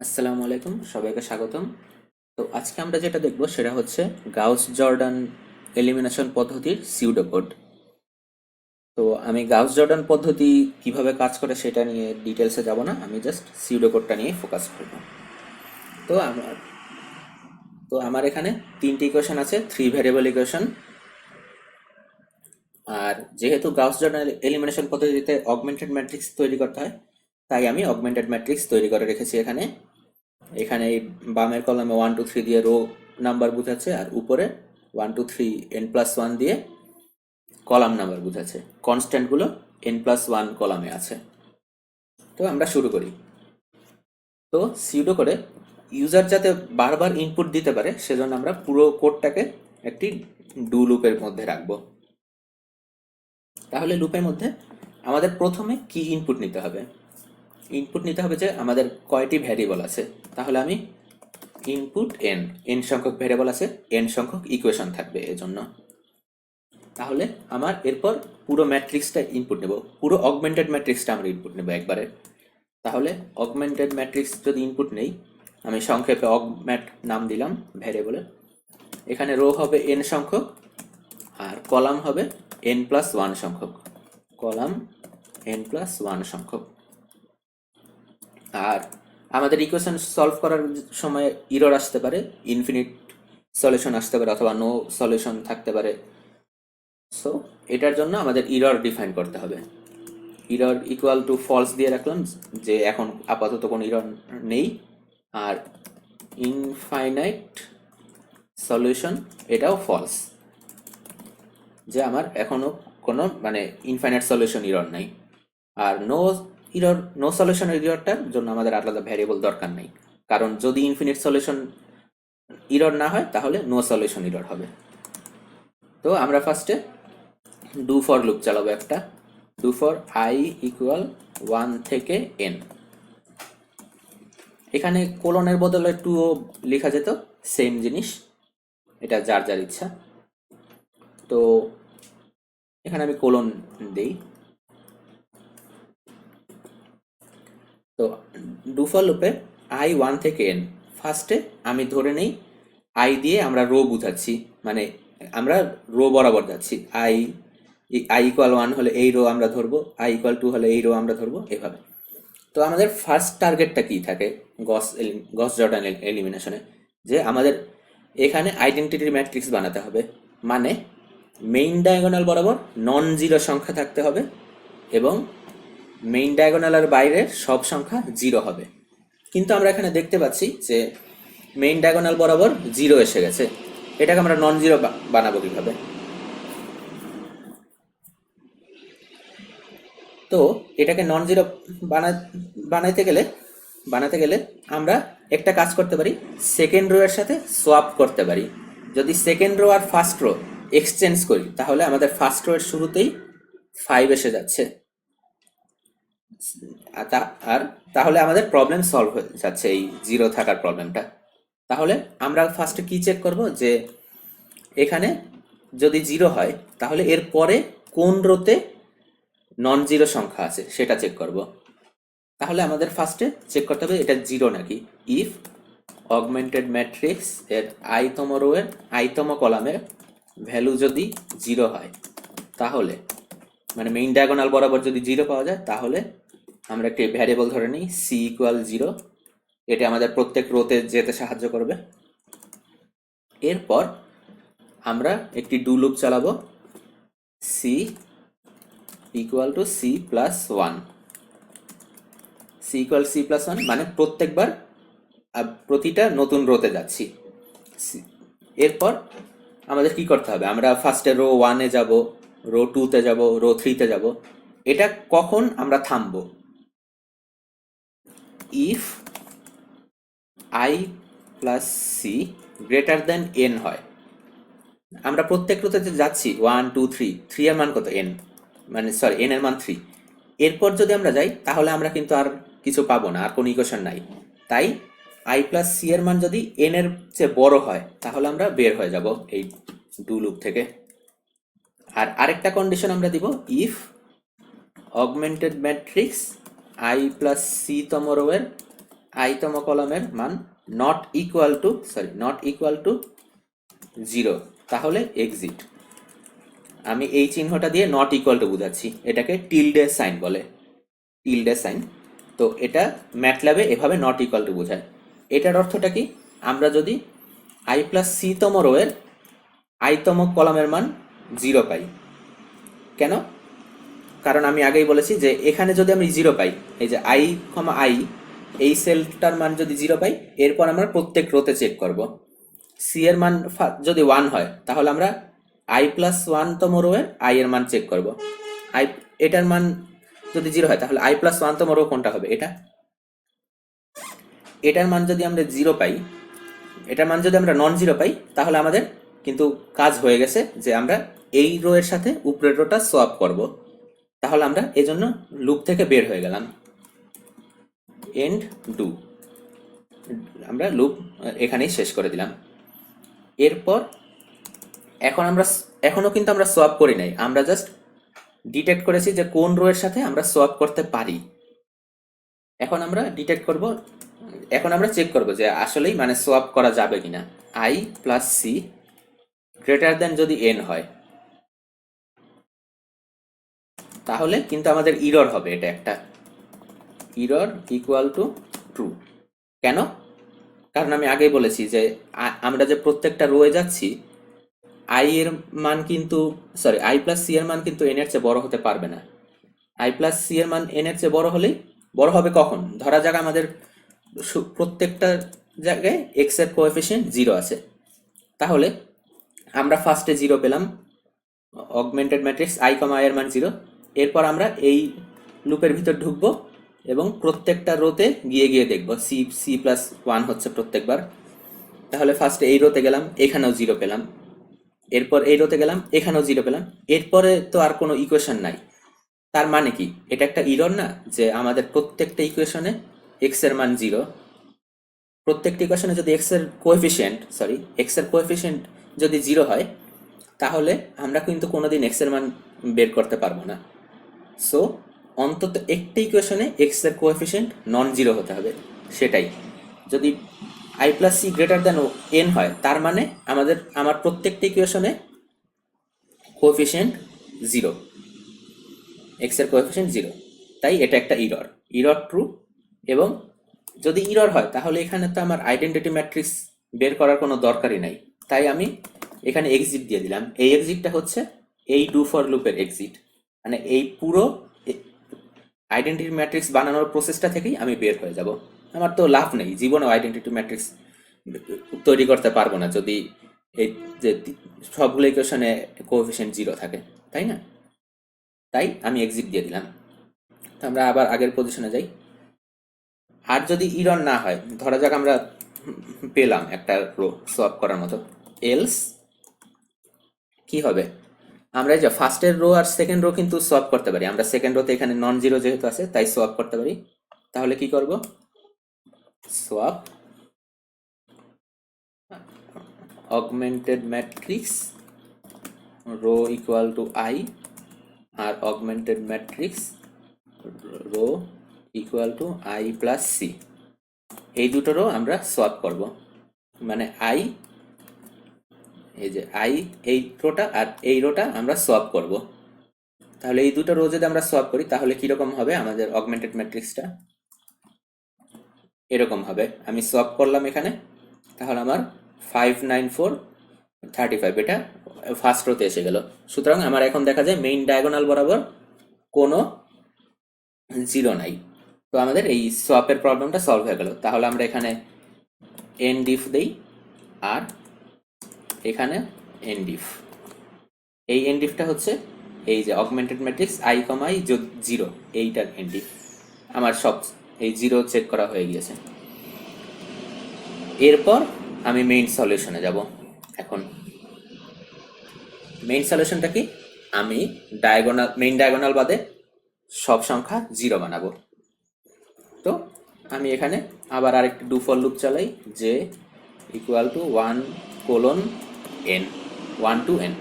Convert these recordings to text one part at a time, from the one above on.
আসসালামু আলাইকুম, সবাইকে স্বাগতম। তো আজকে আমরা যেটা দেখব সেটা হচ্ছে গাউস জর্ডান এলিমিনেশন পদ্ধতির সিউডোকোড। তো আমি গাউস জর্ডান পদ্ধতি কিভাবে কাজ করে সেটা নিয়ে ডিটেলসে যাব না, আমি জাস্ট সিউডোকোডটা নিয়ে ফোকাস করব। তো আমার তো আমার এখানে তিনটি ইকুয়েশন আছে, থ্রি ভেরিয়েবল ইকুয়েশন। আর যেহেতু গাউস জর্ডান এলিমিনেশন পদ্ধতিতে অগমেন্টেড ম্যাট্রিক্স তৈরি করতে হয়, তাই আমি অগমেন্টেড ম্যাট্রিক্স তৈরি করে রেখেছি এখানে। এখানে এই বামের কলামে 1 2 3 দিয়ে রো নাম্বার বুঝাচ্ছে, আর উপরে 1 2 3 n+1 দিয়ে কলাম নাম্বার বুঝাচ্ছে। কনস্ট্যান্টগুলো n+1 কলামে আছে। তো আমরা শুরু করি। তো সিউডো করে ইউজার যাতে বারবার ইনপুট দিতে পারে সেজন্য আমরা পুরো কোডটাকে একটি ডু লুপের মধ্যে রাখবো। তাহলে লুপের মধ্যে আমাদের প্রথমে কি ইনপুট নিতে হবে? ইনপুট নিতে হবে যে আমাদের কয়টি ভ্যারিয়েবল আছে। তাহলে আমি ইনপুট এন সংখ্যক ভ্যারিয়েবল আছে, এন সংখ্যক ইকুয়েশন থাকবে এজন্য। তাহলে আমার এরপর পুরো ম্যাট্রিক্সটা ইনপুট নেব, পুরো অগমেন্টেড ম্যাট্রিক্সটা আমরা ইনপুট নেব একবারে। তাহলে অগমেন্টেড ম্যাট্রিক্স যদি ইনপুট নেই, আমি সংক্ষেপে অগম্যাট নাম দিলাম ভ্যারিয়েবলে। এখানে রো হবে এন সংখ্যক আর কলাম হবে n+1 সংখ্যক। কলাম n+1 সংখ্যক। আর আমাদের ইকুয়েশন সলভ করার সময় ইরর আসতে পারে, ইনফিনিট সলিউশন আসতে পারে অথবা নো সলিউশন থাকতে পারে। সো এটার জন্য আমাদের ইরর ডিফাইন করতে হবে। ইরর ইকুয়াল টু ফলস দিয়ে রাখলাম, যে এখন আপাতত কোনো ইরর নেই। আর ইনফাইনাইট সলিউশন, এটাও ফলস, যে আমার এখনো কোনো ইনফাইনাইট সলিউশন ইরর নাই। আর নো সলিউশন ইররটার জন্য আমাদের আলাদা ভ্যারিয়েবল দরকার নেই, কারণ যদি ইনফিনিট সলিউশন ইরর না হয় তাহলে নো সলিউশন ইরর হবে। তো আমরা ফার্স্টে ডু ফর লুপ চালাবো একটা। ডু ফর আই ইকুয়াল 1 থেকে n। এখানে কোলনের বদলে 2ও লেখা যেত, সেম জিনিস, এটা যার যার ইচ্ছা। তো এখানে আমি কোলন দেই। তো ডু ফর লুপে আই 1 থেকে n, ফার্স্টে আমি ধরে নেই আই দিয়ে আমরা রো বুঝাচ্ছি, মানে আমরা রো বরাবর যাচ্ছি। আই আই ইকুয়াল 1 হলে এই রো আমরা ধরবো, আই ইকুয়াল 2 হলে এই রো আমরা ধরবো, এভাবে। তো আমাদের ফার্স্ট টার্গেটটা কি থাকে গস জর্ডান এলিমিনেশনে? যে আমাদের এখানে আইডেন্টিটি ম্যাট্রিক্স বানাতে হবে, মানে মেইন ডায়াগোনাল বরাবর নন জিরো সংখ্যা থাকতে হবে এবং মেইন ডায়াগোনালের বাইরের সব সংখ্যা জিরো হবে। কিন্তু আমরা এখানে দেখতে পাচ্ছি যে মেইন ডায়াগোনাল বরাবর জিরো এসে গেছে। এটাকে আমরা নন জিরো বানাবো কিভাবে? তো এটাকে নন জিরো বানাতে গেলে আমরা একটা কাজ করতে পারি, সেকেন্ড রো এর সাথে সোয়াপ করতে পারি। যদি সেকেন্ড রো আর ফার্স্ট রো এক্সচেঞ্জ করি তাহলে আমাদের ফার্স্ট রো এর শুরুতেই 5 এসে যাচ্ছে। আর তাহলে আমাদের প্রবলেম সলভ হয়ে যাচ্ছে, এই জিরো থাকার প্রবলেমটা। তাহলে আমরা ফার্স্টে কি চেক করব, যে এখানে যদি জিরো হয় তাহলে এর পরে কোন রোতে নন জিরো সংখ্যা আছে সেটা চেক করব। তাহলে আমাদের ফার্স্টে চেক করতে হবে এটা জিরো নাকি। ইফ অগমেন্টেড ম্যাট্রিক্স এর আইতম রো এর আইতম কলামের ভ্যালু যদি জিরো হয়, তাহলে মানে মেইন ডায়াগোনাল বরাবর যদি জিরো পাওয়া যায়, তাহলে আমরা একটি ভ্যারিয়েবল ধরে নিই সি ইকুয়াল 0। এটা আমাদের প্রত্যেক রোতে যেতে সাহায্য করবে। এরপর আমরা একটি ডু লুপ চালাবো, C equal to c+1। C equal c+1 মানে প্রত্যেকবার প্রতিটা নতুন রোতে যাচ্ছি। এরপর আমাদের কি করতে হবে, আমরা ফার্স্টে রো 1-এ যাব, রো 2-তে যাব, রো 3-তে যাব। এটা কখন আমরা থামবো? If i plus C greater than N হয়। আমরা প্রত্যেক রোতে যে যাচ্ছি 1 2 3, 3 এর মান কত? এন, মানে সরি এন এর মান 3। এরপর যদি আমরা যাই তাহলে আমরা কিন্তু আর কিছু পাবো না, আর কোনো ইকুয়েশন নাই। তাই আই প্লাস সি এর মান যদি এন এর চেয়ে বড় হয় তাহলে আমরা বের হয়ে যাব এই ডু লুপ থেকে। আর আরেকটা কন্ডিশন আমরা দিব, if augmented matrix I plus C তম রো এর আইতম কলামের মান নট ইকুয়াল টু 0, তাহলে এক্সিট। আমি এই চিহ্নটা দিয়ে নট ইকুয়াল টু বোঝাচ্ছি, এটাকে টিলডে সাইন বলে, টিলডে সাইন। তো এটা ম্যাটল্যাবে এভাবে নট ইকুয়াল টু বোঝায়। এটার অর্থটা কি? আমরা যদি আই প্লাস সি তম রোয়ের আইতম কলামের মান 0 পাই, কেন? কারণ আমি আগেই বলেছি যে এখানে যদি আমি 0 পাই, এই যে আই এই সেলটার মান যদি 0 পাই, এরপর আমরা প্রত্যেক রোতে চেক করব। সি এর মান যদি 1 হয়, তাহলে আমরা আই প্লাস 1 তম রোয়ের আই এর মান চেক করব। আই এটার মান যদি 0 হয়, তাহলে আই প্লাস 1 তম রো কোনটা হবে? এটার মান যদি আমরা 0 পাই, এটার মান যদি আমরা নন 0 পাই, তাহলে আমাদের কিন্তু কাজ হয়ে গেছে যে আমরা এই রো এর সাথে উপরের রোটা সোয়াপ করব। তাহলে আমরা এজন্য লুপ থেকে বের হয়ে গেলাম। এন্ড ডু, আমরা লুপ এখানেই শেষ করে দিলাম। এরপর এখনো কিন্তু আমরা সোয়াপ করি নাই, আমরা জাস্ট ডিটেক্ট করেছি যে কোন রো এর সাথে আমরা সোয়াপ করতে পারি। এখন আমরা চেক করব যে আসলেই মানে সোয়াপ করা যাবে কিনা। I plus C greater than যদি এন হয়, তাহলে কিন্তু আমাদের ইরর হবে, এটা একটা ইরর ইকুয়াল টু ট্রু। কেন? কারণ আমি আগেই বলেছি যে আমরা যে প্রত্যেকটা রোয়ে যাচ্ছি, আই এর মান কিন্তু আই প্লাস সি এর মান কিন্তু এন এর চেয়ে বড় হতে পারবে না। আই প্লাস সি এর মান এন এর চেয়ে বড় হবে কখন? ধরা যাক আমাদের প্রত্যেকটা জায়গায় এক্স এর কোএফিসিয়েন্ট 0 আছে, তাহলে আমরা ফার্স্টে 0 পেলাম, augmented matrix i comma I এর মান 0। এরপর আমরা এই লুপের ভিতর ঢুকবো এবং প্রত্যেকটা রোতে গিয়ে দেখব সি প্লাস 1 হচ্ছে প্রত্যেকবার। তাহলে ফার্স্টে এই রোতে গেলাম, এখানেও 0 পেলাম। এরপর এই রোতে গেলাম, এখানেও 0 পেলাম। এরপরে তো আর কোনো ইকুয়েশন নাই। তার মানে কি? এটা একটা ইরর না যে আমাদের প্রত্যেকটা ইকুয়েশনে এক্স এর মান 0। প্রত্যেকটা ইকুয়েশনে যদি এক্স এর কোএফিসিয়েন্ট যদি 0 হয়, তাহলে আমরা কিন্তু কোনোদিন এক্স এর মান বের করতে পারবো না। সো অন্তত একটা ইকুয়েশনে এক্স এর কোএফিসিয়েন্ট নন 0 হতে হবে। সেটাই, যদি I plus C greater than N হয়, তার মানে আমার প্রত্যেকটা ইকুয়েশনে কোএফিসিয়েন্ট 0, এক্স এর কোএফিসিয়েন্ট 0। তাই এটা একটা ইরর ট্রু। এবং যদি ইরর হয়, তাহলে এখানে তো আমার আইডেন্টিটি ম্যাট্রিক্স বের করার কোনো দরকারই নাই। তাই আমি এখানে এক্সিট দিয়ে দিলাম। এই এক্সিটটা হচ্ছে এই ডু ফর লুপের এক্সিট, মানে এই পুরো আইডেন্টিটি ম্যাট্রিক্স বানানোর প্রসেসটা থেকেই আমি বের হয়ে যাব। আমার তো লাভ নেই, জীবনেও আইডেন্টিটি ম্যাট্রিক্স তৈরি করতে পারবো না যদি এই যে সবগুলো ইকুয়েশনে কোএফিসিয়েন্ট 0 থাকে, তাই না? তাই আমি এক্সিট দিয়ে দিলাম। তো আমরা আবার আগের পজিশনে যাই। আর যদি ইরর না হয়, ধরা যাক আমরা পেলাম একটা রো সোয়াপ করার মতো, এলস কি হবে? আমরা এই যে ফার্স্টের রো আর সেকেন্ড রো কিন্তু সোয়াপ করতে পারি। আমরা সেকেন্ড রোতে এখানে নন 0 যেহেতু আছে, তাই সোয়াপ করতে পারি। তাহলে কি করব? Swap augmented matrix row equal to I, আর augmented matrix row equal to I plus C, এই দুটো রো আমরা সোয়াপ করব। মানে আই, এই যে আই, এই রোটা আর এই রোটা আমরা সোয়াপ করব। তাহলে এই দুটো রো যদি আমরা সোয়াপ করি, তাহলে কিরকম হবে আমাদের অগমেন্টেড ম্যাট্রিক্সটা? এরকম হবে। আমি সোয়াপ করলাম এখানে, তাহলে আমার 5 9 4 35 এটা ফার্স্ট রোতে এসে গেল। সুতরাং আমার এখন দেখা যায় মেইন ডায়াগোনাল বরাবর কোনো 0 নাই। তো আমাদের এই সোয়াপের প্রবলেমটা সলভ হয়ে গেল। তাহলে আমরা এখানে এন্ড ইফ দেই, আর এখানে এন্ড ইফ। এই এন্ড ইফটা হচ্ছে এই যে augmented matrix i comma I 0, এইটার এন্ড ইফ। আমার সব এই 0 চেক করা হয়ে গিয়েছে। এরপর আমি মেইন সলিউশনে যাব। এখন মেইন সলিউশনটা কি? আমি মেইন ডায়াগোনাল বাদে সব সংখ্যা 0 বানাবো। তো আমি এখানে আবার আরেকটি ডু ফর লুপ চালাই, যে ইকুয়াল টু 1 to n।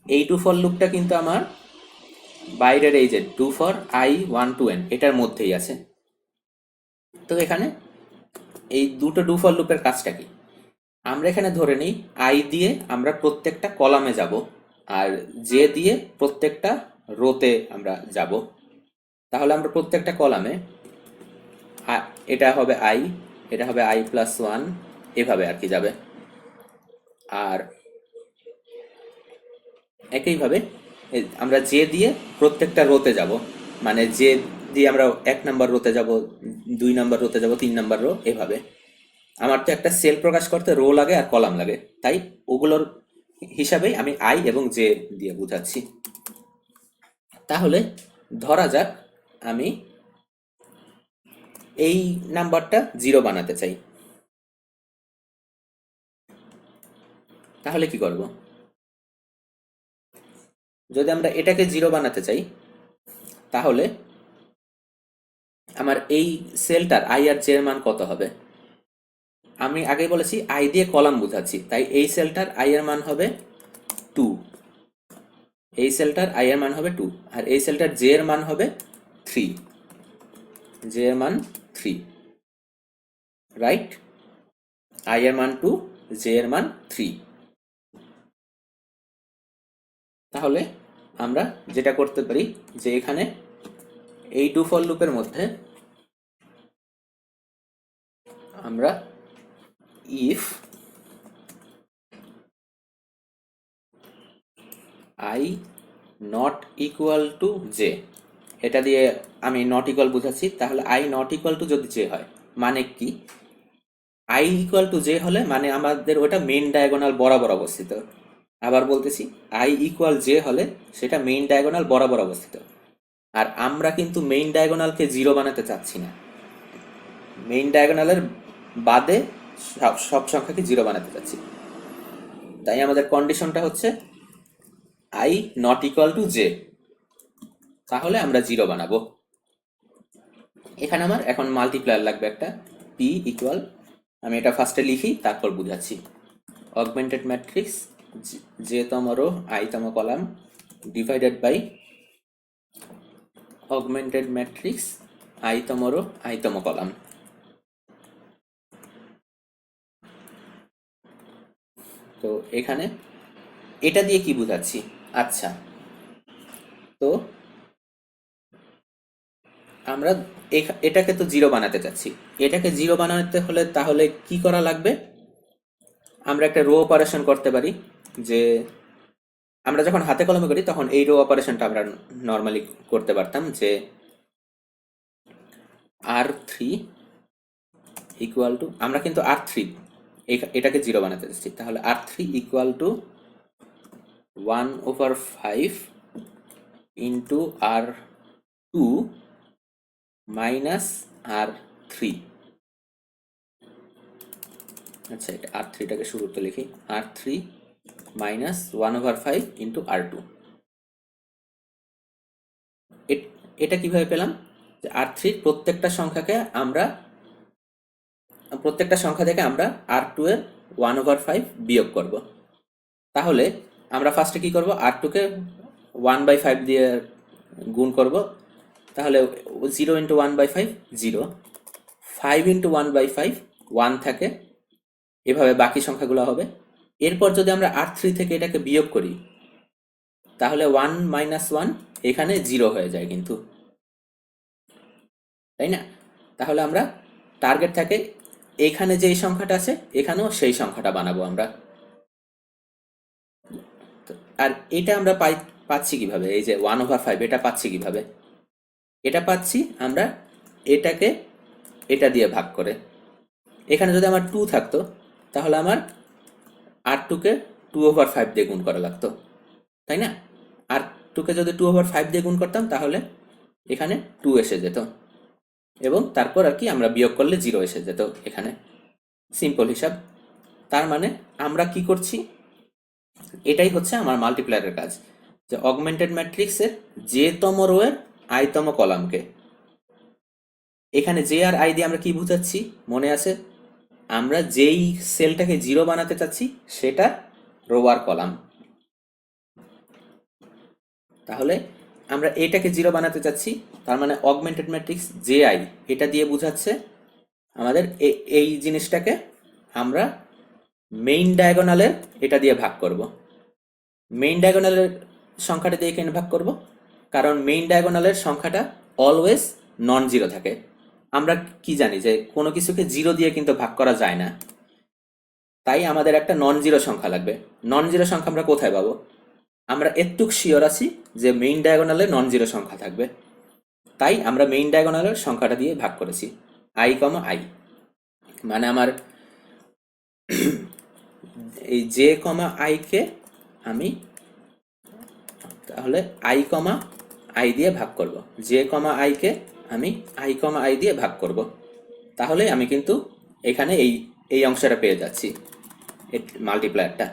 এই ডু ফর লুপটা কিন্তু আমার বাইরের এই যে do for i 1 to n এটার মধ্যেই আছে। তো এখানে এই দুটো ডু ফর লুপের কাজটা কি? আমরা এখানে ধরে নিই আই দিয়ে আমরা প্রত্যেকটা কলামে যাব, আর জে দিয়ে প্রত্যেকটা রোতে আমরা যাব। তাহলে আমরা প্রত্যেকটা কলামে এটা হবে আই, এটা হবে আই প্লাস ওয়ান, এভাবে আর কি যাবে। আর একইভাবে আমরা জে দিয়ে প্রত্যেকটা রোতে যাব, মানে জে দিয়ে আমরা 1 নাম্বার রোতে যাব, 2 নাম্বার রোতে যাব, 3 নাম্বার রো, এভাবে। আমার তো একটা সেল প্রকাশ করতে রো লাগে আর কলাম লাগে, তাই ওগুলোর হিসাবেই আমি আই এবং জে দিয়ে বুঝাচ্ছি। তাহলে ধরা যাক আমি এই নাম্বারটা 0 বানাতে চাই, তাহলে কি করব? যদি আমরা এটাকে 0 বানাতে চাই, তাহলে আমার এই সেলটার আই আর জে এর মান কত হবে? আমি আগে বলেছি আই দিয়ে কলাম বুঝাচ্ছি, তাই এই সেলটার আই এর মান হবে 2, এই সেলটার আই এর মান হবে 2, আর এই সেলটার জে এর মান হবে 3, জে এর মান 3, রাইট? আই এর মান 2, জে এর মান 3। তাহলে আমরা যেটা করতে পারি যে এখানে এই ডু ফর লুপের মধ্যে আমরা if I not equal to J, এটা দিয়ে আমি নট ইকুয়াল বুঝাচ্ছি। তাহলে আই নট ইকুয়াল টু যদি জে হয়, মানে কি? আই ইকুয়াল টু জে হলে মানে আমাদের ওটা মেইন ডায়াগোনাল বরাবর অবস্থিত। আবার বলতেছি, আই ইকুয়াল জে হলে সেটা মেইন ডায়াগোনাল বরাবর অবস্থিত। আর আমরা কিন্তু মেইন ডায়াগোনালকে 0 বানাতে চাচ্ছি না, মেইন ডায়াগোনালের বাদে সব সংখ্যাকে 0 বানাতে চাচ্ছি। তাই আমাদের কন্ডিশনটা হচ্ছে I not equal to J, তাহলে আমরা 0 বানাবো। এখানে আমার এখন মাল্টিপ্লায়ার লাগবে একটা, পি ইকুয়াল, আমি এটা ফার্স্টে লিখি তারপর বুঝাচ্ছি। অগমেন্টেড ম্যাট্রিক্স জে তম রো আই তম column divided by augmented matrix I তম রো আই তম কলাম। তো এখানে এটা দিয়ে কি বুঝাচ্ছি? আচ্ছা, তো আমরা এটাকে তো 0 বানাতে চাচ্ছি। এটাকে 0 বানাতে হলে তাহলে কি করা লাগবে? আমরা একটা রো অপারেশন করতে পারি, যে আমরা যখন হাতে কলমে করি তখন এই রো অপারেশনটা আমরা নর্মালি করতে পারতাম, যে r3 ইকুয়াল টু, আমরা কিন্তু r3 এটাকে 0 বানাতে চাচ্ছি, তাহলে r3 equal to 1/5 into r2 minus r3। আচ্ছা, এটা r3টাকে শুরুতে লিখি, r3 মাইনাস 1/5 ইন্টু r2। এটা কিভাবে পেলাম? যে r3 প্রত্যেকটা সংখ্যা থেকে আমরা r2 এর 1/5 বিয়োগ করব। তাহলে আমরা ফার্স্টে কি করব? r2 কে 1/5 দিয়ে গুণ করব, তাহলে 0 ইন্টু 1/5 0, 5 ইন্টু 1/5 1 থাকে, এভাবে বাকি সংখ্যাগুলো হবে। এরপর যদি আমরা r3 থেকে এটাকে বিয়োগ করি, তাহলে 1 মাইনাস 1 এখানে 0 হয়ে যায় কিন্তু, তাই না? তাহলে আমরা টার্গেট থাকে এখানে যেই সংখ্যাটা আছে এখানেও সেই সংখ্যাটা বানাবো আমরা। আর এটা আমরা পাচ্ছি কিভাবে? এই যে 1/5 এটা পাচ্ছি কিভাবে? এটা পাচ্ছি আমরা এটাকে এটা দিয়ে ভাগ করে। এখানে যদি আমার 2 থাকতো তাহলে আমার r2কে 2/5 দিয়ে গুণ করা লাগতো, তাই না? r2কে যদি 2/5 দিয়ে গুণ করতাম তাহলে এখানে 2 এসে যেত, এবং তারপর আর কি আমরা বিয়োগ করলে 0 এসে যেত এখানে। সিম্পল হিসাব। তার মানে আমরা কি করছি? এটাই হচ্ছে আমার মাল্টিপ্লায়ারের কাজ, যে অগমেন্টেড ম্যাট্রিক্সের যে তম রো এর আই তম কলামকে, এখানে জে আর আই দিয়ে আমরা কি বুঝাচ্ছি মনে আছে? আমরা যেই সেলটাকে 0 বানাতে চাচ্ছি সেটা রো আর কলাম। তাহলে আমরা এটাকে 0 বানাতে চাচ্ছি, তার মানে অগমেন্টেড ম্যাট্রিক্স জে আই এটা দিয়ে বুঝাচ্ছে আমাদের এই জিনিসটাকে আমরা মেইন ডায়াগোনালের এটা দিয়ে ভাগ করব। মেইন ডায়াগোনালের সংখ্যাটা দিয়ে কেন ভাগ করব? কারণ মেইন ডায়াগোনালের সংখ্যাটা অলওয়েজ নন জিরো থাকে। আমরা কি জানি যে কোনো কিছুকে জিরো দিয়ে কিন্তু ভাগ করা যায় না, তাই আমাদের একটা নন জিরো সংখ্যা লাগবে। নন জিরো সংখ্যা আমরা কোথায় পাবো? আমরা একটু শিওর আছি যে মেইন ডায়াগোনালে নন জিরো সংখ্যা থাকবে, তাই আমরা মেইন ডায়াগোনালের সংখ্যাটা দিয়ে ভাগ করেছি আই কমা আই। মানে আমার এই জে কমা আইকে আমি তাহলে আই কমা আই দিয়ে ভাগ করব। জে কমা আইকে আমি আই কমা আই দিয়ে ভাগ করব, তাহলে আমি কিন্তু এখানে এই এই অংশটা পেয়ে যাচ্ছি, মাল্টিপ্লায়ারটা।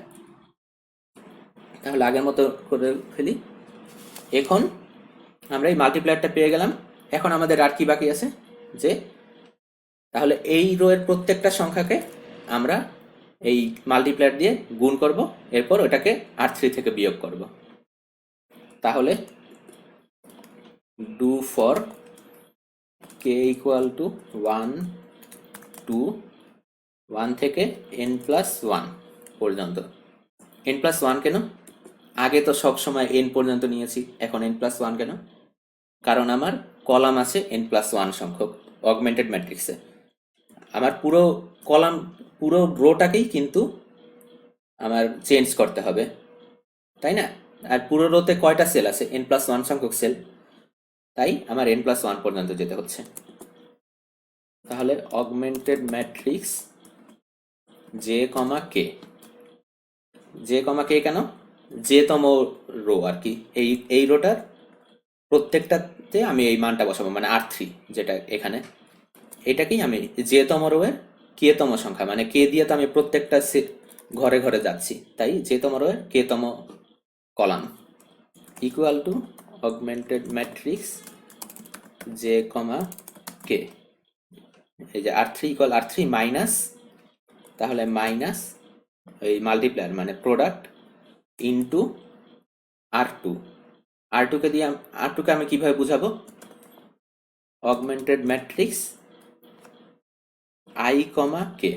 তাহলে আগের মতো করে ফেলি। এখন আমরা এই মাল্টিপ্লায়ারটা পেয়ে গেলাম। এখন আমাদের আর কি বাকি আছে, যে তাহলে এই রো এর প্রত্যেকটা সংখ্যাকে আমরা এই মাল্টিপ্লায়ার দিয়ে গুণ করব, এরপর ওটাকে R3 থেকে বিয়োগ করব। তাহলে do for K equal to 1 2 1 থেকে n+1 পর্যন্ত। n+1 কেন? আগে তো সব সময় n পর্যন্ত নিয়েছি, এখন n+1 কেন? কারণ আমার কলাম আছে n+1 সংখ্যক অগমেন্টেড ম্যাট্রিক্সে। আমার পুরো কলাম, পুরো রোটাকেই কিন্তু আমার চেঞ্জ করতে হবে, তাই না? আর পুরো রোতে কয়টা সেল আছে? n+1 সংখ্যক সেল, তাই আমার n+1 পর্যন্ত যেতে হচ্ছে। তাহলে অগমেন্টেড ম্যাট্রিক্স জে কমা কে। জে কমা কে কেন? যেতম রো আর কি, এই রোটার প্রত্যেকটাতে আমি এই মানটা বসাবো, মানে R3 যেটা এখানে, এটাকেই আমি যেতম রোয়ের কেতম সংখ্যা, মানে কে দিয়ে তো আমি প্রত্যেকটা ঘরে ঘরে যাচ্ছি, তাই যেতম রোয়ের কেতম column equal to augmented matrix j comma k. এই যে R3 ইকুয়াল R3 মাইনাস, তাহলে মাইনাস এই মাল্টিপ্লায়ার মানে প্রোডাক্ট ইনটু R2। R2কে দিয়ে R2কে আমি কিভাবে বুঝাবো? Augmented matrix i comma k,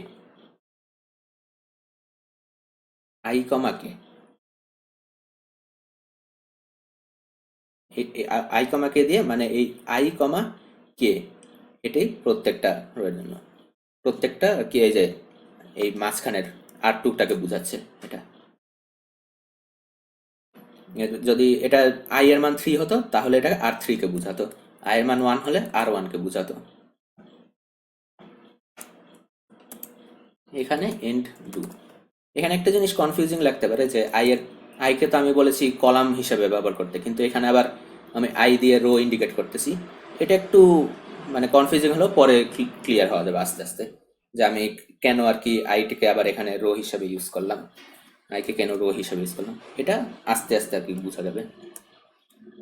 i comma k, i comma k দিয়ে, মানে এই আই কমা কে এটাই প্রত্যেকটা রোয়ের জন্য, প্রত্যেকটা কি এই যে এই মাঝখানের R2টাকে বুঝাচ্ছে এটা। যদি এটা আই এর মান 3 হতো তাহলে এটা R3 কে বুঝাতো, আই এর মান 1 হলে R1 কে বুঝাতো। এখানে এন্ড ডু। এখানে একটা জিনিস কনফিউজিং লাগতে পারে যে আই কে তো আমি বলেছি কলাম হিসেবে ব্যবহার করতে, কিন্তু এখানে আবার আমি আই দিয়ে রো ইন্ডিকেট করতেছি। এটা একটু মানে কনফিউজিং হলেও পরে ক্লিয়ার হওয়া যাবে আস্তে আস্তে, যে আমি কেন আর কি আইটিকে আবার এখানে রো হিসেবে ইউজ করলাম, আইকে কেন রো হিসেবে ইউজ করলাম, এটা আস্তে আস্তে আর কি বোঝা যাবে।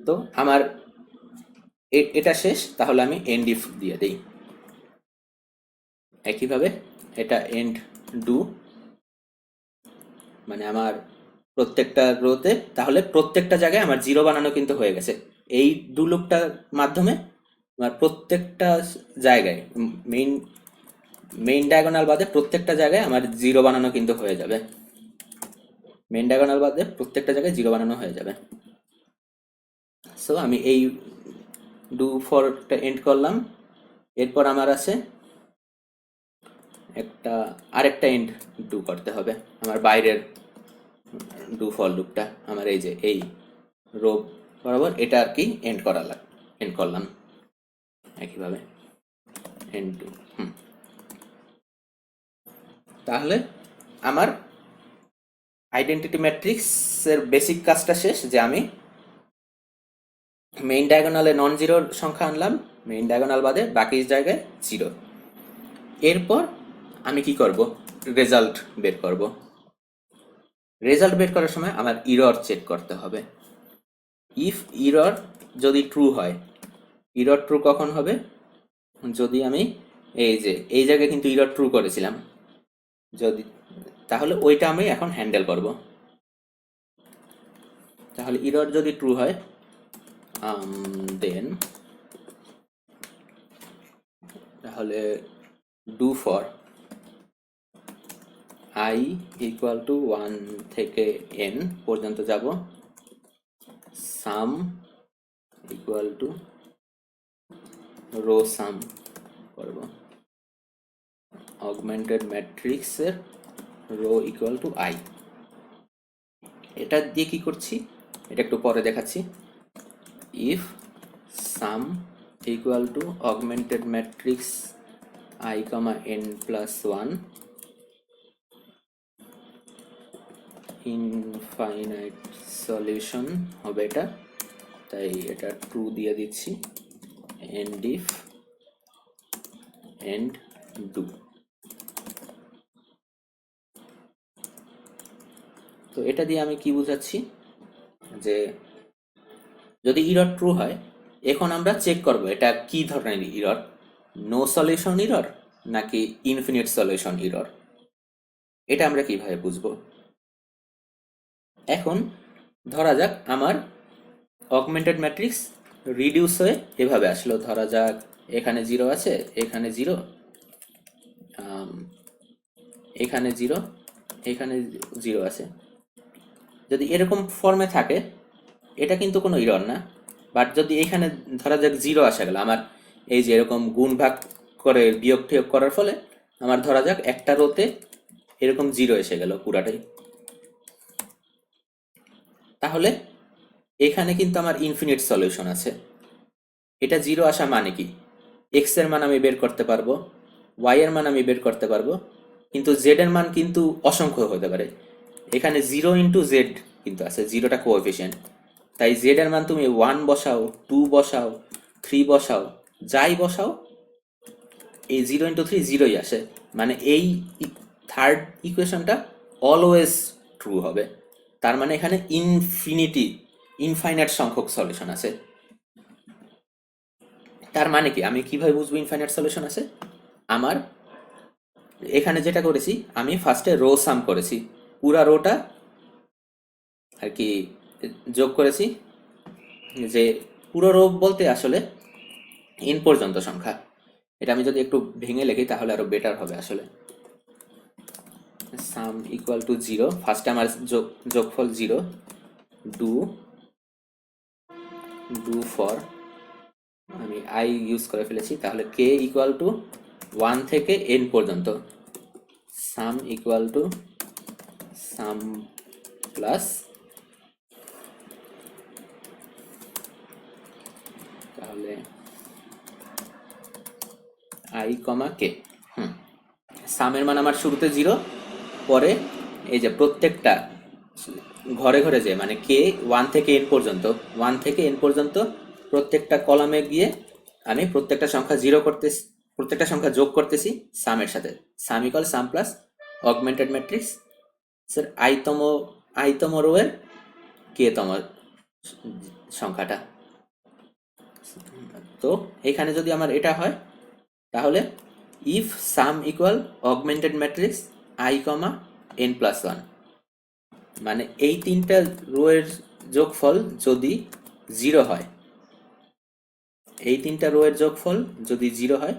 তো আমার এটা শেষ, তাহলে আমি এন্ড ইফ দিয়ে দিই। একইভাবে এটা এন্ড ডু, মানে আমার প্রত্যেকটা রোতে তাহলে প্রত্যেকটা জায়গায় আমার জিরো বানানো কিন্তু হয়ে গেছে। এই ডু লুপটার মাধ্যমে আমার প্রত্যেকটা জায়গায় মেইন মেইন ডায়াগোনাল বাদে প্রত্যেকটা জায়গায় আমার জিরো বানানো কিন্তু হয়ে যাবে। মেইন ডায়াগোনাল বাদে প্রত্যেকটা জায়গায় জিরো বানানো হয়ে যাবে। সো আমি এই ডু ফরটা এন্ড করলাম। এরপর আমার আছে আরেকটা এন্ড ডু করতে হবে আমার বাইরের ডু ফর লুপটা, আমার এই যে এই রো বরাবর এটা আর কি এন্ড করলাম একইভাবে এন্ড ডু। তাহলে আমার আইডেন্টিটি ম্যাট্রিক্সের বেসিক কাজটা শেষ, যে আমি মেইন ডায়াগোনালে নন জিরোর সংখ্যা আনলাম, মেইন ডায়াগোনাল বাদে বাকি জায়গায় জিরো। এরপর আমি কি করব? রেজাল্ট বের করব। রেজাল্ট বের করার সময় আমার ইরর চেক করতে হবে। ইফ ইরর যদি ট্রু হয়, ইরর ট্রু কখন হবে? যদি আমি এই যে এই জায়গায় কিন্তু ইরর ট্রু করেছিলাম, যদি তাহলে ওইটা আমি এখন হ্যান্ডেল করব। তাহলে ইরর যদি ট্রু হয় দেন তাহলে do for i equal to 1 থেকে n পর্যন্ত যাব, সাম ইকুয়াল টু রো সাম করব, অগমেন্টেড ম্যাট্রিক্সের রো ইকুয়াল টু i। এটা দিয়ে কি করছি এটা একটু পরে দেখাচ্ছি। If sum equal to augmented matrix i, n plus 1 infinite solution হবে এটা, তাই এটা ট্রু দিয়ে দিচ্ছি। End if end do. তো এটা দিয়ে আমি কি বুঝাচ্ছি যে যদি ইরর ট্রু হয়, এখন আমরা চেক করব এটা কি ধরনের ইরর, নো সলিউশন ইরর নাকি ইনফিনিট সলিউশন ইরর। এটা আমরা কিভাবে বুঝবো? এখন ধরা যাক আমার অগমেন্টেড ম্যাট্রিক্স রিডিউস হয়ে এভাবে আসলো, ধরা যাক এখানে 0 আছে, এখানে 0, এখানে 0, এখানে 0 আছে। যদি এরকম ফর্মে থাকে এটা কিন্তু কোনো ইরর না। বাট যদি এখানে ধরা যাক 0 আসা গেল, আমার এই যে এরকম গুণ ভাগ করে বিয়োগ টিয়োগ করার ফলে আমার ধরা যাক একটা রোতে এরকম 0 এসে গেল পুরাটাই, তাহলে এখানে কিন্তু আমার ইনফিনিট সলিউশন আছে। এটা 0 আসা মানে কি, এক্স এর মান আমি বের করতে পারবো, ওয়াই এর মান আমি বের করতে পারবো, কিন্তু জেড এর মান কিন্তু অসংখ্য হতে পারে। এখানে 0 ইন্টু জেড কিন্তু আছে, 0টা কোএফিসিয়েন্ট, তাই জেড এর মান তুমি 1 বসাও, 2 বসাও, 3 বসাও, যাই বসাও এই 0 ইন্টু 3 0ই আসে। মানে এই থার্ড ইকুয়েশনটা অলওয়েজ ট্রু হবে। তার মানে এখানে ইনফাইনাইট সংখ্যক সলিউশন আছে। তার মানে কি, আমি কিভাবে বুঝবো ইনফাইনাইট সলিউশন আছে? আমার এখানে যেটা করেছি, আমি ফার্স্টে রো সাম করেছি, পুরা রোটা আর কি যোগ করেছি, যে পুরো রো বলতে আসলে n পর্যন্ত সংখ্যা। এটা আমি যদি একটু ভেঙে লিখি তাহলে আরো বেটার হবে। আসলে সাম ইকুয়াল টু 0, ফার্স্টে আমার যোগফল 0, ডু ফর আমি i ইউজ করে ফেলেছি, তাহলে k ইকুয়াল টু 1 থেকে n পর্যন্ত, সাম ইকুয়াল টু সাম প্লাস, তাহলে i, k। সামের মান আমার শুরুতে 0, পরে এই যে প্রত্যেকটা ঘরে ঘরে যে মানে কে 1 থেকে n পর্যন্ত, 1 থেকে n পর্যন্ত প্রত্যেকটা কলামে গিয়ে আমি প্রত্যেকটা সংখ্যা 0 করতেছি, প্রত্যেকটা সংখ্যা যোগ করতেছি সামের সাথে। Sum equal sum plus augmented matrix sir আইতম রো এর কে তম সংখ্যাটা। তো এখানে যদি আমার এটা হয়, তাহলে if sum equal augmented matrix i, n plus 1, মানে এই তিনটা রো এর যোগফল যদি 0 হয়, এই তিনটা রো এর যোগফল যদি 0 হয়,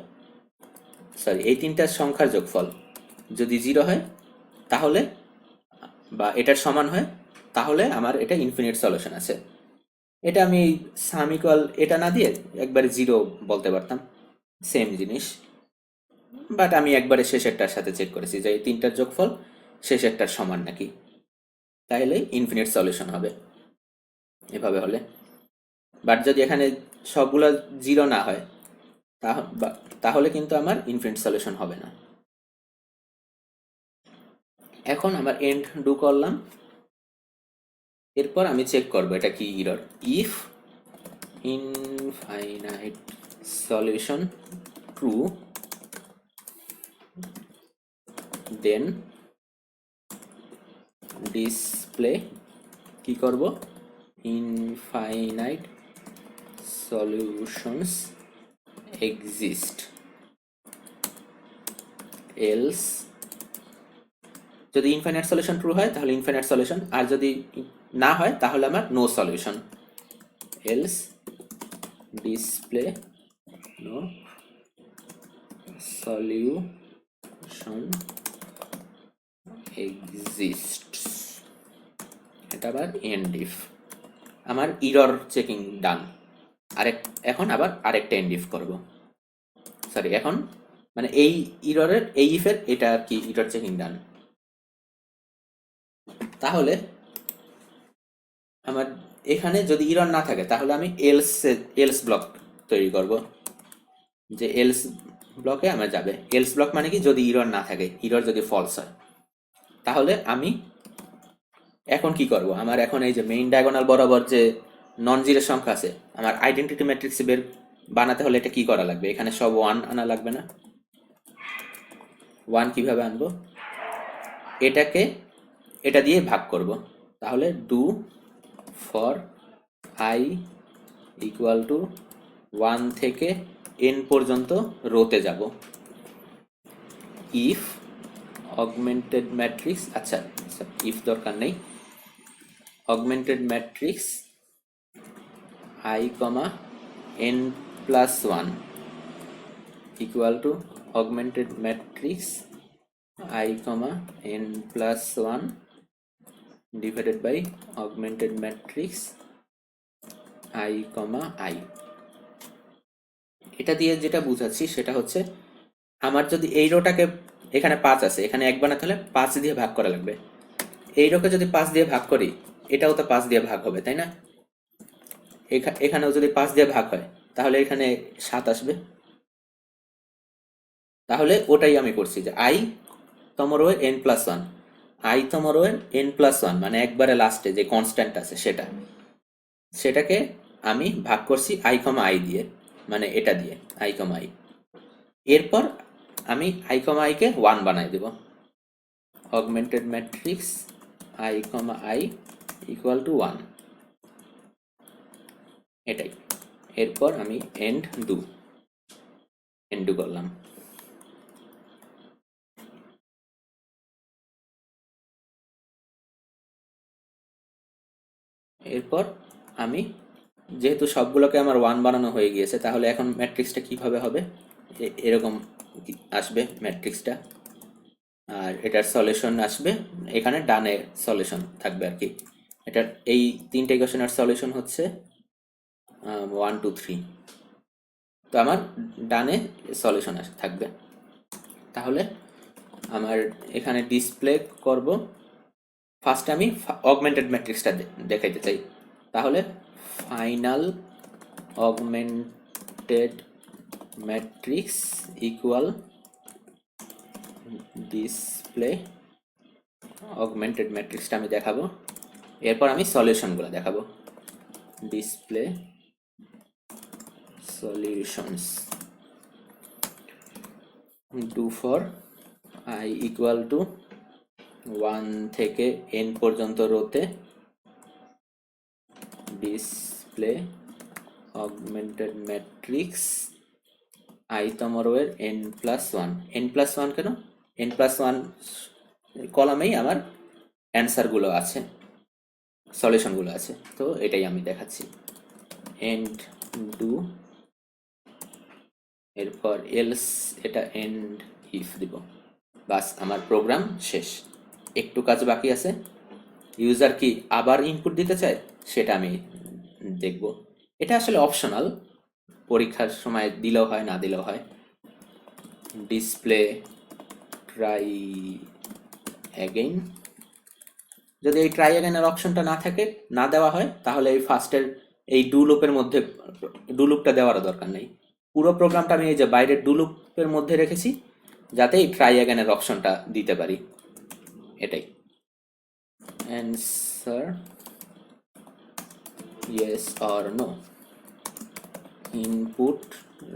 সরি এই তিনটা সংখ্যার যোগফল যদি 0 হয় তাহলে, বা এটার সমান হয়, তাহলে আমার এটা ইনফিনিট সলিউশন আছে। এটা আমি সাম ইকুয়াল এটা না দিয়ে একবারে 0 বলতে পারতাম, সেম জিনিস, বাট আমি একবারে শেষেরটার সাথে চেক করেছি যে এই তিনটার যোগফল শেষেরটার সমান নাকি, তাহলে ইনফিনিট সলিউশন হবে এভাবে হলে। বাট যদি এখানে সবগুলো 0 না হয় তাহলে কিন্তু আমার ইনফিনিট সলিউশন হবে না। এখন আমার এন্ড ডু করলাম, এরপর আমি চেক করব এটা কি error. If infinite solution true, then display কি করব, ইনফাইনাইট সলিউশনস এক্সিস্ট, এলস যদি ইনফাইনাইট সলিউশন ট্রু হয় তাহলে ইনফাইনাইট সলিউশন, আর যদি না হয় তাহলে আমার no solution, else display no solution exists, এটা আবার এন্ড ইফ। আমার ইরর চেকিং ডান। এখন আবার আরেকটা এন্ড ইফ করব, সরি এখন মানে এই ইররের এই ইফের এটা আর কি ইরর চেকিং ডান। তাহলে আমার এখানে যদি ইরর না থাকে তাহলে আমি এলস ব্লক তৈরি করব, যে এলস ব্লকে আমার যাবে। এলস ব্লক মানে কি, যদি ইরর না থাকে, ইরর যদি ফলস হয়। তাহলে আমি এখন কি করব, আমার এখন এই যে মেইন ডায়াগোনাল বরাবর যে নন জিরো সংখ্যা আছে, আমার আইডেন্টিটি ম্যাট্রিক্স বের বানাতে হলে এটা কি করা লাগবে, এখানে সব 1 আনা লাগবে না? 1 কিভাবে আনবো, এটাকে এটা দিয়ে ভাগ করব। তাহলে do for I equal to 1 থেকে n পর্যন্ত রোতে যাব। ইফ অগমেন্টেড ম্যাট্রিক্স, আচ্ছা ইফ দরকার নেই, augmented matrix i comma n plus 1 equal to augmented matrix i comma n plus 1 divided by augmented matrix i comma i। এটা দিয়ে যেটা বুঝাচ্ছি সেটা হচ্ছে, আমার যদি এই রোটাকে, এখানে 5 আছে, এখানে 1 বানাতে হলে 5 দিয়ে ভাগ করা লাগবে। এই রোকে যদি 5 দিয়ে ভাগ করি, এটাও তো 5 দিয়ে ভাগ হবে, তাই না? এখানেও যদি 5 দিয়ে ভাগ হয় তাহলে এখানে 7 আসবে। তাহলে ওটাই আমি করছি, যে i তম রোয়ের n প্লাস 1, i তম রোয়ের n প্লাস 1 মানে একবারে লাস্টে যে কনস্ট্যান্ট আছে সেটাকে আমি ভাগ করছি i কমা i দিয়ে, মানে এটা দিয়ে i কমা i। এরপর আমি i কমা i কে 1 বানাই দেব। Augmented matrix i comma i equal to 1, এটাই। এরপর আমি এন্ড ডু করলাম। এরপর আমি যেহেতু সবগুলোকে আমার 1 বানানো হয়ে গিয়েছে, তাহলে এখন ম্যাট্রিক্সটা কিভাবে হবে, এরকম আসবে ম্যাট্রিক্সটা, আর এটার সলিউশন আসবে এখানে ডানে সলিউশন থাকবে আর কি। এটার এই 3টে ইকুয়েশনের সলিউশন হচ্ছে 1 2 3, তো আমার ডানে সলিউশন থাকবে। তাহলে আমার এখানে ডিসপ্লে করব, ফার্স্ট আমি অগমেন্টেড ম্যাট্রিক্সটা দেখাইতে চাই। তাহলে final augmented matrix equal display augmented ম্যাট্রিক্সটা আমি দেখাবো। এরপর আমি সলিউশনগুলো দেখাবো, display solutions do for i equal to 1 থেকে n পর্যন্ত রোতে ডিসপ্লে অগমেন্টেড ম্যাট্রিক্স i তম রোয়ের n প্লাস 1। n প্লাস 1 কেন, n প্লাস 1 কলামেই আমার অ্যান্সারগুলো আছে, সলিউশনগুলো আছে, তো এটাই আমি দেখাচ্ছি। এন্ড ডু, এরপর এলস, এটা এন্ড ইফ দিব, বাস আমার প্রোগ্রাম শেষ। একটু কাজ বাকি আছে, ইউজার কি আবার ইনপুট দিতে চায় সেটা আমি দেখব। এটা আসলে অপশনাল, পরীক্ষার সময় দিলেও হয় না দিলেও হয়। ডিসপ্লে ট্রাই অ্যাগেইন, যদি এই ট্রাই অ্যাগেইনের অপশনটা না থাকে, না দেওয়া হয়, তাহলে এই ফার্স্টের এই ডু লুপের মধ্যে ডু লুপটা দেওয়ারও দরকার নেই। পুরো প্রোগ্রামটা আমি এই যে বাইরের ডু লুপের মধ্যে রেখেছি যাতে এই ট্রাই অ্যাগেইনের অপশনটা দিতে পারি, এটাই। Answer yes or no, input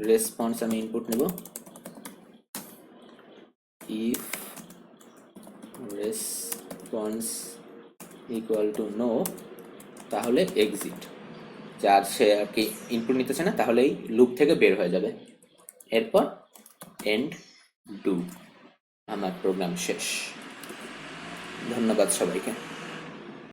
response আমি ইনপুট নেব, if response equal to no তাহলে এক্সিট, যার সে আর কি ইনপুট নিতেছে না তাহলেই লুপ থেকে বের হয়ে যাবে। এরপর এন্ড ডু, আমার প্রোগ্রাম শেষ। ধন্যবাদ সবাইকে।